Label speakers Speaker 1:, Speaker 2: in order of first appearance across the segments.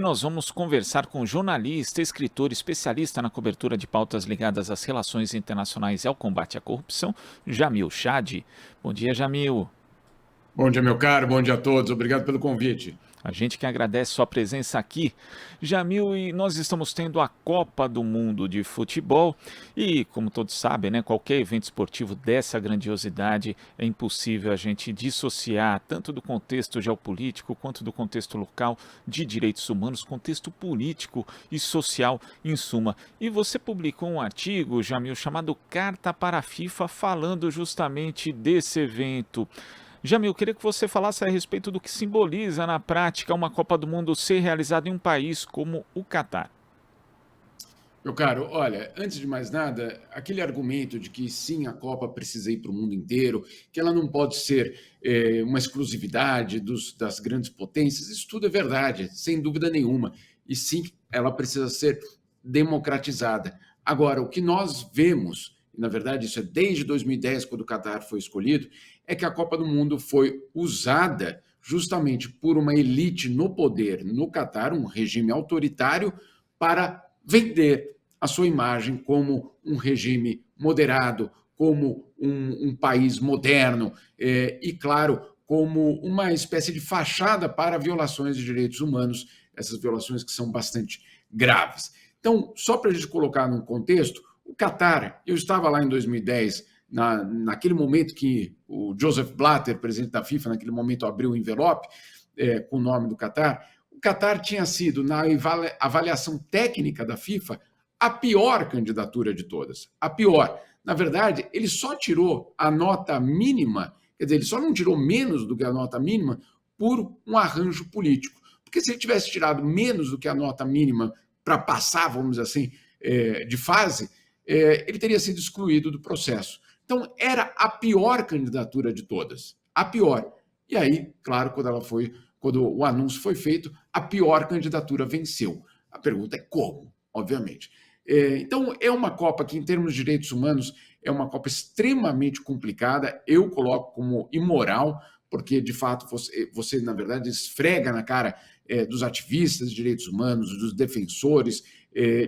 Speaker 1: nós vamos conversar com o jornalista, escritor, especialista na cobertura de pautas ligadas às relações internacionais e ao combate à corrupção, Jamil Chad. Bom dia, Jamil.
Speaker 2: Bom dia, meu caro, bom dia a todos. Obrigado pelo convite.
Speaker 1: A gente que agradece sua presença aqui. Jamil, e nós estamos tendo a Copa do Mundo de Futebol e, como todos sabem, né, qualquer evento esportivo dessa grandiosidade é impossível a gente dissociar tanto do contexto geopolítico quanto do contexto local de direitos humanos, contexto político e social em suma. E você publicou um artigo, Jamil, chamado Carta para a FIFA, falando justamente desse evento. Jamil, eu queria que você falasse a respeito do que simboliza na prática uma Copa do Mundo ser realizada em um país como o Catar.
Speaker 2: Meu caro, olha, antes de mais nada, aquele argumento de que sim, a Copa precisa ir para o mundo inteiro, que ela não pode ser uma exclusividade das grandes potências, isso tudo é verdade, sem dúvida nenhuma. E sim, ela precisa ser democratizada. Agora, o que nós vemos, e na verdade isso é desde 2010, quando o Catar foi escolhido, é que a Copa do Mundo foi usada justamente por uma elite no poder no Catar, um regime autoritário, para vender a sua imagem como um regime moderado, como um país moderno e, claro, como uma espécie de fachada para violações de direitos humanos, essas violações que são bastante graves. Então, só para a gente colocar num contexto, o Catar, eu estava lá em 2010, naquele momento que o Joseph Blatter, presidente da FIFA, naquele momento abriu o envelope com o nome do Catar. O Catar tinha sido, na avaliação técnica da FIFA, a pior candidatura de todas. A pior. Na verdade, ele só tirou a nota mínima, quer dizer, ele só não tirou menos do que a nota mínima por um arranjo político. Porque se ele tivesse tirado menos do que a nota mínima para passar, vamos dizer assim, de fase, ele teria sido excluído do processo. Então, era a pior candidatura de todas. A pior. E aí, claro, quando o anúncio foi feito, a pior candidatura venceu. A pergunta é como, obviamente. Então, é uma Copa que, em termos de direitos humanos, é uma Copa extremamente complicada. Eu coloco como imoral, porque, de fato, você na verdade, esfrega na cara dos ativistas de direitos humanos, dos defensores,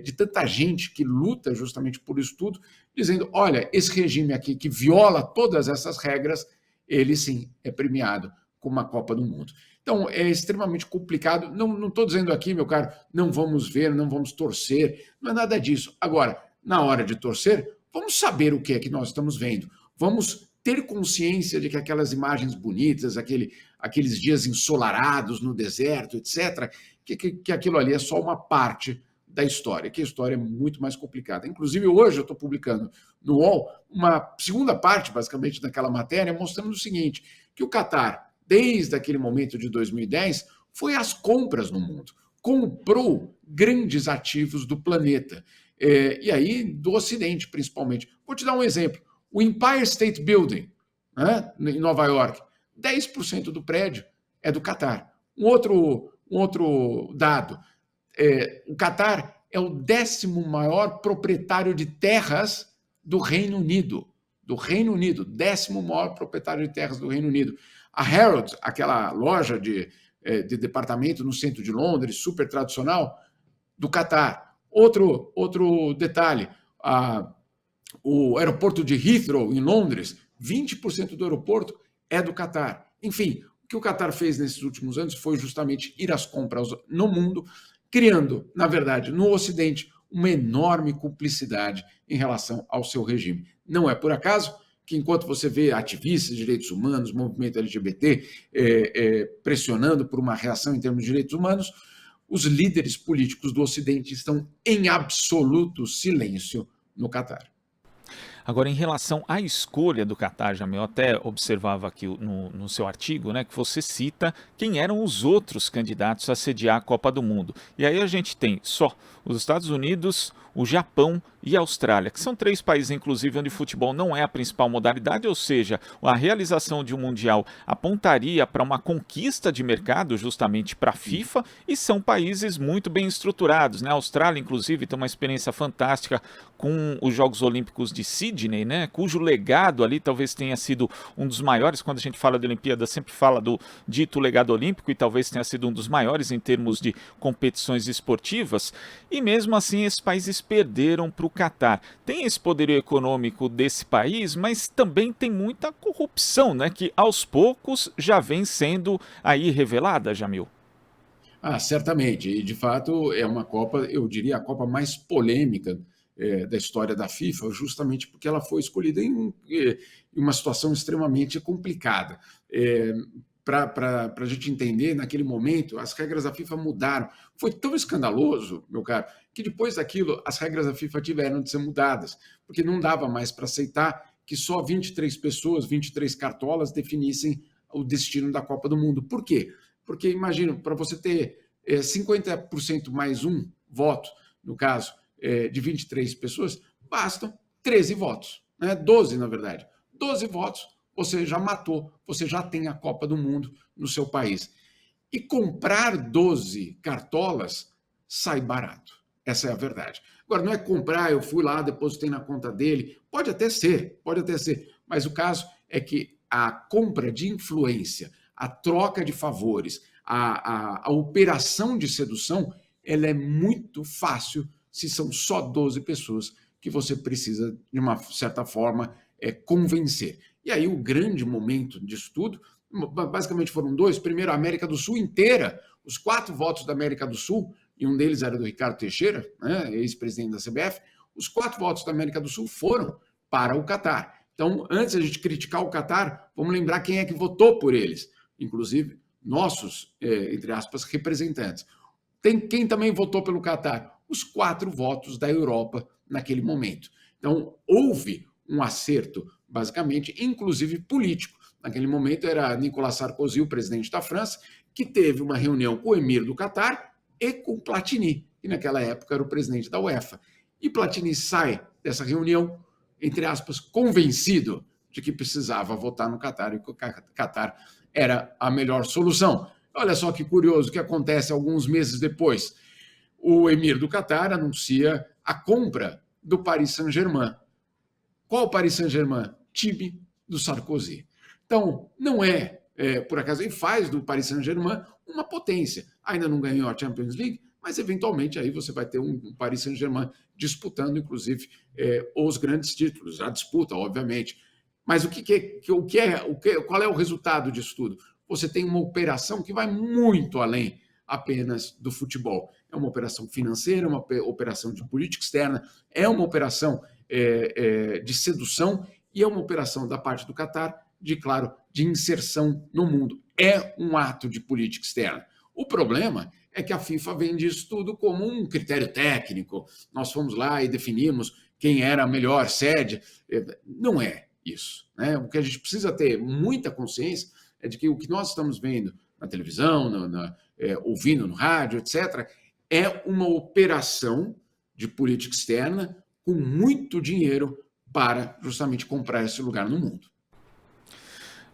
Speaker 2: de tanta gente que luta justamente por isso tudo, dizendo, olha, esse regime aqui que viola todas essas regras, ele sim é premiado com uma Copa do Mundo. Então, é extremamente complicado. Não estou dizendo aqui, meu caro, não vamos ver, não vamos torcer, não é nada disso. Agora, na hora de torcer, vamos saber o que é que nós estamos vendo. Vamos ter consciência de que aquelas imagens bonitas, aqueles dias ensolarados no deserto, etc., que aquilo ali é só uma parte da história, que a história é muito mais complicada. Inclusive, hoje eu estou publicando no UOL uma segunda parte, basicamente, daquela matéria, mostrando o seguinte, que o Catar, desde aquele momento de 2010, foi às compras no mundo, comprou grandes ativos do planeta, e aí do Ocidente, principalmente. Vou te dar um exemplo. O Empire State Building, né, em Nova York, 10% do prédio é do Catar. Um outro dado, o Catar é o 10º maior proprietário de terras do Reino Unido. Do Reino Unido, 10º maior proprietário de terras do Reino Unido. A Harrods, aquela loja de departamento no centro de Londres, super tradicional, do Catar. Outro detalhe, o aeroporto de Heathrow, em Londres, 20% do aeroporto é do Catar. Enfim, o que o Catar fez nesses últimos anos foi justamente ir às compras no mundo, criando, na verdade, no Ocidente, uma enorme cumplicidade em relação ao seu regime. Não é por acaso que, enquanto você vê ativistas de direitos humanos, movimento LGBT, pressionando por uma reação em termos de direitos humanos, os líderes políticos do Ocidente estão em absoluto silêncio no Catar.
Speaker 1: Agora, em relação à escolha do Catar, Jamil, eu até observava aqui no seu artigo, né, que você cita quem eram os outros candidatos a sediar a Copa do Mundo. E aí a gente tem só os Estados Unidos, o Japão e a Austrália, que são três países, inclusive, onde o futebol não é a principal modalidade, ou seja, a realização de um Mundial apontaria para uma conquista de mercado justamente para a FIFA, e são países muito bem estruturados, né? A Austrália, inclusive, tem uma experiência fantástica com os Jogos Olímpicos de Sydney, né? Cujo legado ali talvez tenha sido um dos maiores. Quando a gente fala de Olimpíada, sempre fala do dito legado olímpico, e talvez tenha sido um dos maiores em termos de competições esportivas, e mesmo assim esses países perderam para o Catar. Tem esse poderio econômico desse país, mas também tem muita corrupção, né? Que aos poucos já vem sendo aí revelada, Jamil.
Speaker 2: Ah, certamente. E, de fato, é uma Copa, eu diria, a Copa mais polêmica da história da FIFA, justamente porque ela foi escolhida em uma situação extremamente complicada. Para a gente entender, naquele momento, as regras da FIFA mudaram. Foi tão escandaloso, meu caro, que depois daquilo, as regras da FIFA tiveram de ser mudadas, porque não dava mais para aceitar que só 23 pessoas, 23 cartolas, definissem o destino da Copa do Mundo. Por quê? Porque, imagina, para você ter 50% mais um voto, no caso de 23 pessoas, bastam 13 votos, né? 12, na verdade. 12 votos, você já matou, você já tem a Copa do Mundo no seu país. E comprar 12 cartolas sai barato. Essa é a verdade. Agora, não é comprar, eu fui lá, depositei na conta dele. Pode até ser, pode até ser. Mas o caso é que a compra de influência, a troca de favores, a operação de sedução, ela é muito fácil se são só 12 pessoas que você precisa, de uma certa forma, convencer. E aí o grande momento disso tudo, basicamente foram dois. Primeiro, a América do Sul inteira, os 4 votos da América do Sul, e um deles era do Ricardo Teixeira, né, ex-presidente da CBF, os 4 votos da América do Sul foram para o Catar. Então, antes de a gente criticar o Catar, vamos lembrar quem é que votou por eles, inclusive nossos, entre aspas, representantes. Tem quem também votou pelo Catar? Os 4 votos da Europa naquele momento. Então, houve um acerto, basicamente, inclusive político. Naquele momento era Nicolas Sarkozy, o presidente da França, que teve uma reunião com o emir do Catar e com Platini, que naquela época era o presidente da UEFA. E Platini sai dessa reunião, entre aspas, convencido de que precisava votar no Catar e que o Catar era a melhor solução. Olha só que curioso o que acontece alguns meses depois. O emir do Catar anuncia a compra do Paris Saint-Germain. Qual o Paris Saint-Germain? Time do Sarkozy. Então, não por acaso, ele faz do Paris Saint-Germain uma potência. Ainda não ganhou a Champions League, mas eventualmente aí você vai ter um Paris Saint-Germain disputando, inclusive, os grandes títulos, a disputa, obviamente. Mas qual é o resultado disso tudo? Você tem uma operação que vai muito além apenas do futebol. É uma operação financeira, uma operação de política externa, é uma operação de sedução e é uma operação da parte do Catar claro, de inserção no mundo. É um ato de política externa. O problema é que a FIFA vende isso tudo como um critério técnico. Nós fomos lá e definimos quem era a melhor sede. Não é isso, né? O que a gente precisa ter muita consciência é de que o que nós estamos vendo na televisão, ouvindo no rádio, etc., é uma operação de política externa com muito dinheiro para justamente comprar esse lugar no mundo.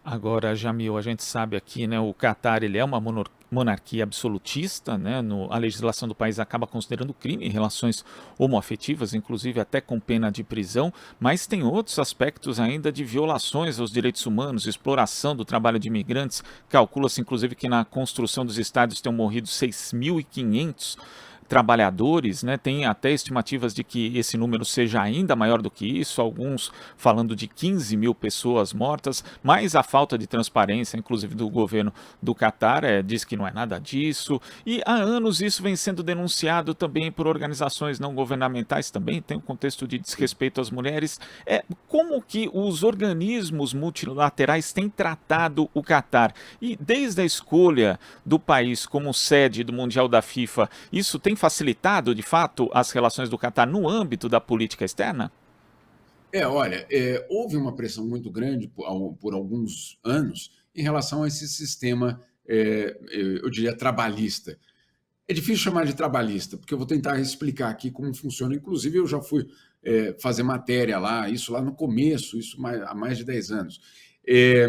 Speaker 1: Agora, Jamil, a gente sabe aqui, né, o Catar ele é uma monarquia absolutista, né, a legislação do país acaba considerando crime relações homoafetivas, inclusive até com pena de prisão, mas tem outros aspectos ainda de violações aos direitos humanos, exploração do trabalho de imigrantes. Calcula-se, inclusive, que na construção dos estádios tenham morrido 6.500 trabalhadores, né? Tem até estimativas de que esse número seja ainda maior do que isso, alguns falando de 15 mil pessoas mortas, mas a falta de transparência, inclusive do governo do Catar, diz que não é nada disso, e há anos isso vem sendo denunciado também por organizações não governamentais, também tem um contexto de desrespeito às mulheres. Como que os organismos multilaterais têm tratado o Catar? E desde a escolha do país como sede do Mundial da FIFA, isso tem facilitado, de fato, as relações do Catar no âmbito da política externa?
Speaker 2: Olha, houve uma pressão muito grande por alguns anos em relação a esse sistema, eu diria, trabalhista. É difícil chamar de trabalhista, porque eu vou tentar explicar aqui como funciona. Inclusive, eu já fui fazer matéria lá, isso lá no começo, há mais de 10 anos. É,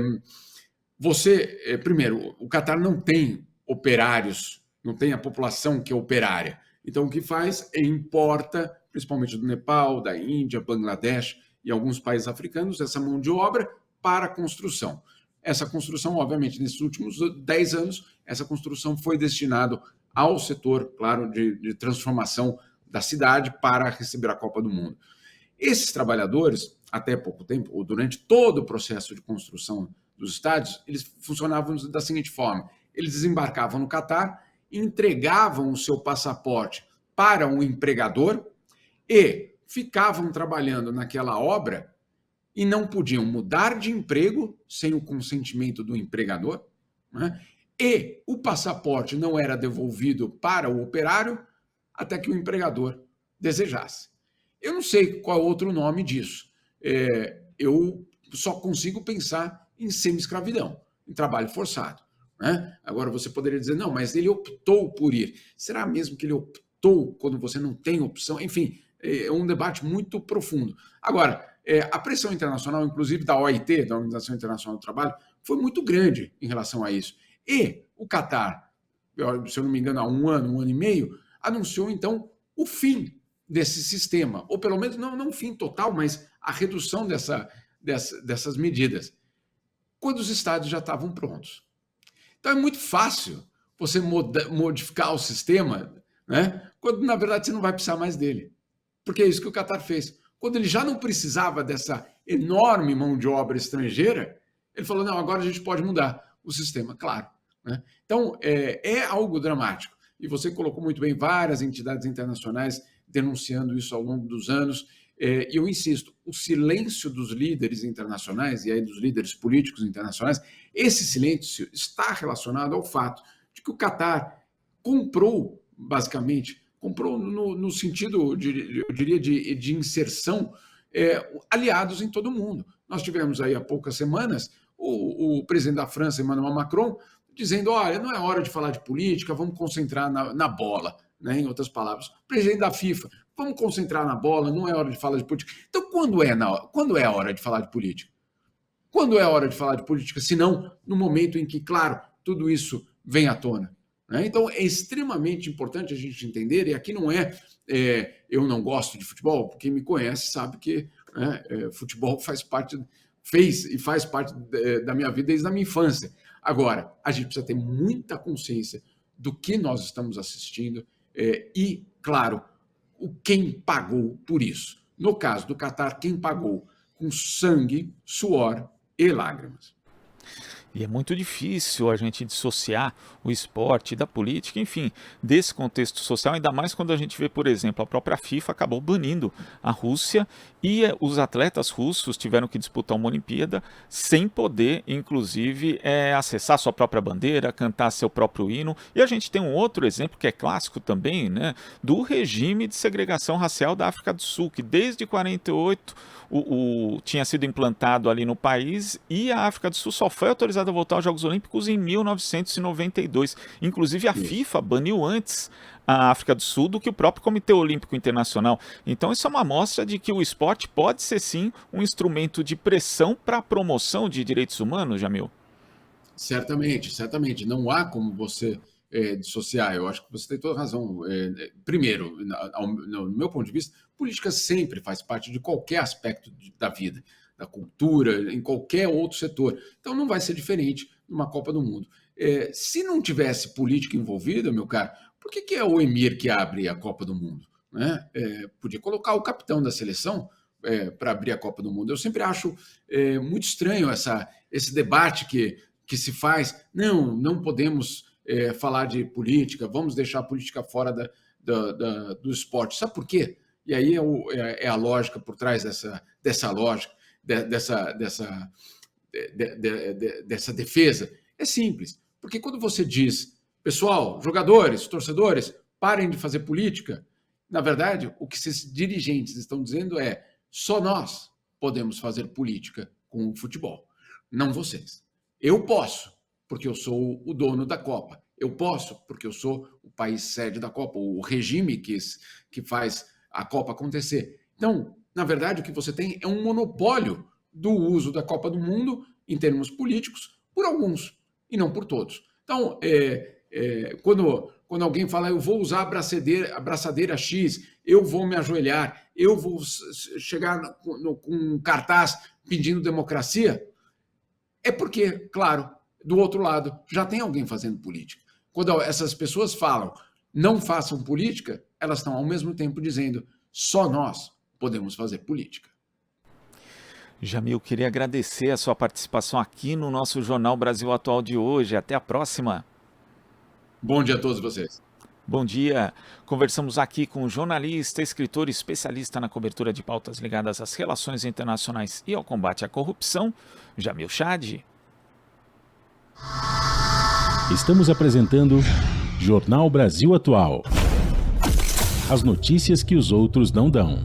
Speaker 2: primeiro, o Catar não tem operários, não tem a população que é operária. Então, o que faz é importa, principalmente do Nepal, da Índia, Bangladesh e alguns países africanos, essa mão de obra para a construção. Essa construção, obviamente, nesses últimos 10 anos, essa construção foi destinada ao setor, claro, de transformação da cidade para receber a Copa do Mundo. Esses trabalhadores, até pouco tempo, ou durante todo o processo de construção dos estádios, eles funcionavam da seguinte forma: eles desembarcavam no Catar, entregavam o seu passaporte para um empregador e ficavam trabalhando naquela obra e não podiam mudar de emprego sem o consentimento do empregador, né? E o passaporte não era devolvido para o operário até que o empregador desejasse. Eu não sei qual é o outro nome disso. Eu só consigo pensar em semi-escravidão, em trabalho forçado, né? Agora você poderia dizer, não, mas ele optou por ir. Será mesmo que ele optou quando você não tem opção? Enfim, é um debate muito profundo. Agora, a pressão internacional, inclusive da OIT, da Organização Internacional do Trabalho, foi muito grande em relação a isso. E o Catar, se eu não me engano, há um ano e meio, anunciou, então, o fim desse sistema, ou pelo menos não o fim total, mas a redução dessas medidas, quando os estádios já estavam prontos. Então é muito fácil você modificar o sistema, né, quando na verdade você não vai precisar mais dele. Porque é isso que o Catar fez. Quando ele já não precisava dessa enorme mão de obra estrangeira, ele falou, não, agora a gente pode mudar o sistema, claro, né? Então, é algo dramático. E você colocou muito bem várias entidades internacionais denunciando isso ao longo dos anos. E eu insisto, o silêncio dos líderes internacionais, e aí dos líderes políticos internacionais, esse silêncio está relacionado ao fato de que o Catar comprou, basicamente, comprou no sentido, eu diria, de inserção, aliados em todo o mundo. Nós tivemos aí há poucas semanas o presidente da França, Emmanuel Macron, dizendo, olha, não é hora de falar de política, vamos concentrar na bola, né? Em outras palavras. O presidente da FIFA, vamos concentrar na bola, não é hora de falar de política. Então, quando é a hora de falar de política? Quando é a hora de falar de política, se não no momento em que, claro, tudo isso vem à tona, né? Então, é extremamente importante a gente entender, e aqui não eu não gosto de futebol, quem me conhece sabe que futebol fez e faz parte da minha vida desde a minha infância. Agora, a gente precisa ter muita consciência do que nós estamos assistindo e, claro, quem pagou por isso. No caso do Catar, quem pagou com sangue, suor e lágrimas.
Speaker 1: E é muito difícil a gente dissociar o esporte da política, enfim, desse contexto social, ainda mais quando a gente vê, por exemplo, a própria FIFA acabou banindo a Rússia e os atletas russos tiveram que disputar uma Olimpíada sem poder, inclusive, acessar sua própria bandeira, cantar seu próprio hino. E a gente tem um outro exemplo que é clássico também, né, do regime de segregação racial da África do Sul, que desde 48 tinha sido implantado ali no país e a África do Sul só foi autorizada a voltar aos Jogos Olímpicos em 1992. Inclusive a FIFA baniu antes a África do Sul do que o próprio Comitê Olímpico Internacional. Então isso é uma amostra de que o esporte pode ser sim um instrumento de pressão para a promoção de direitos humanos, Jamil.
Speaker 2: Certamente, certamente. Não há como você dissociar. Eu acho que você tem toda razão. Primeiro, no meu ponto de vista, política sempre faz parte de qualquer aspecto da vida, da cultura, em qualquer outro setor. Então não vai ser diferente numa Copa do Mundo. Se não tivesse política envolvida, meu caro, por que é o Emir que abre a Copa do Mundo, né? Podia colocar o capitão da seleção para abrir a Copa do Mundo. Eu sempre acho muito estranho esse debate que se faz. Não podemos falar de política, vamos deixar a política fora do esporte. Sabe por quê? E aí é a lógica por trás dessa lógica, dessa defesa. É simples, porque quando você diz, pessoal, jogadores, torcedores, parem de fazer política, na verdade, o que esses dirigentes estão dizendo é só nós podemos fazer política com o futebol, não vocês. Eu posso, porque eu sou o dono da Copa. Eu posso, porque eu sou o país sede da Copa, o regime que faz a Copa acontecer. Então, na verdade, o que você tem é um monopólio do uso da Copa do Mundo, em termos políticos, por alguns, e não por todos. Então, quando alguém fala, eu vou usar a braçadeira X, eu vou me ajoelhar, eu vou chegar com um cartaz pedindo democracia, é porque, claro, do outro lado, já tem alguém fazendo política. Quando essas pessoas falam, não façam política, elas estão ao mesmo tempo dizendo, só nós podemos fazer política.
Speaker 1: Jamil, queria agradecer a sua participação aqui no nosso Jornal Brasil Atual de hoje. Até a próxima.
Speaker 2: Bom dia a todos vocês.
Speaker 1: Bom dia. Conversamos aqui com o jornalista, escritor e especialista na cobertura de pautas ligadas às relações internacionais e ao combate à corrupção, Jamil Chad.
Speaker 3: Estamos apresentando Jornal Brasil Atual. As notícias que os outros não dão.